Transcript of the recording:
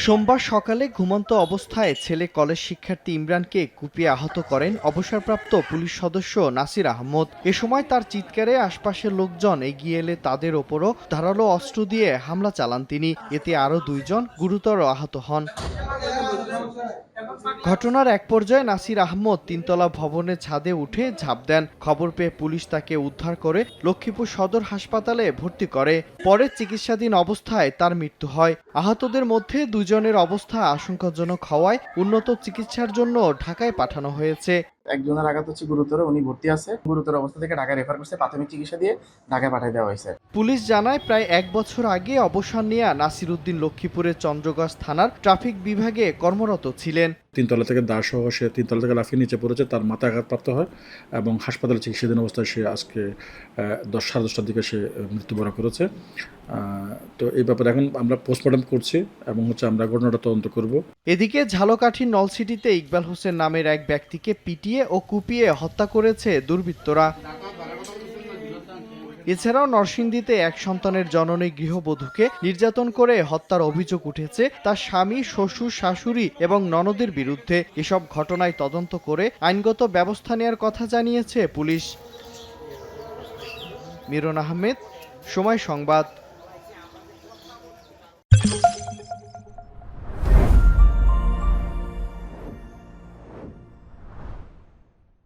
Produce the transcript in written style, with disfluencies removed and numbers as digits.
সোমবার সকালে ঘুমন্ত অবস্থায় ছেলে কলেজ শিক্ষার্থী ইমরানকে কুপিয়ে আহত করেন অবসরপ্রাপ্ত পুলিশ সদস্য নাসির আহমদ। এ সময় তার চিৎকারে আশপাশের লোকজন এগিয়ে এলে তাদের ওপরও ধারালো অস্ত্র দিয়ে হামলা চালান তিনি। এতে আরও 2 জন গুরুতর আহত হন। ঘটনার এক পর্যায়ে নাসির আহমদ তিনতলা ভবনের ছাদে উঠে ঝাঁপ দেন। খবর পেয়ে পুলিশ তাকে উদ্ধার করে লক্ষ্মীপুর সদর হাসপাতালে ভর্তি করে। পরে চিকিৎসাধীন অবস্থায় তার মৃত্যু হয়। আহতদের মধ্যে 2 জনের অবস্থা আশঙ্কাজনক হওয়ায় উন্নত চিকিৎসার জন্য ঢাকায় পাঠানো হয়েছে। একজনের আঘাত হচ্ছে গুরুতর, উনি ভর্তি আছে। গুরুতর অবস্থা থেকে ঢাকা রেফার করছে, প্রাথমিক চিকিৎসা দিয়ে ঢাকায় পাঠিয়ে দেওয়া হয়েছে। পুলিশ জানায় প্রায় 1 বছর আগে অবসর নেয়া নাসির উদ্দিন লক্ষ্মীপুরের চন্দ্রগঞ্জ থানার ট্রাফিক বিভাগে কর্মরত ছিলেন। তিনতলা থেকে দাঁড় সহ সে তিনতলা থেকে লাফিয়ে নিচে পড়েছে, তার মাথায় আঘাতপ্রাপ্ত হয় এবং হাসপাতালে চিকিৎসাধীন অবস্থায় সে আজকে 10-10:30টার দিকে সে মৃত্যুবরণ করেছে। তো এই ব্যাপারে এখন আমরা পোস্টমর্টম করছি এবং আমরা ঘটনাটা তদন্ত করব। এদিকে ঝালকাঠির নলসিটিতে ইকবাল হোসেন নামের এক ব্যক্তিকে পিটিয়ে ও কুপিয়ে হত্যা করেছে দুর্বৃত্তরা। এছাড়াও নরসিংদীতে এক সন্তানের জননী গৃহবধূকে নির্যাতন করে হত্যার অভিযোগ উঠেছে তার স্বামী, শ্বশুর, শাশুড়ি এবং ননদের বিরুদ্ধে। এসব ঘটনায় তদন্ত করে আইনগত ব্যবস্থা নেওয়ার কথা জানিয়েছে পুলিশ। মিরন আহমেদ, সময় সংবাদ।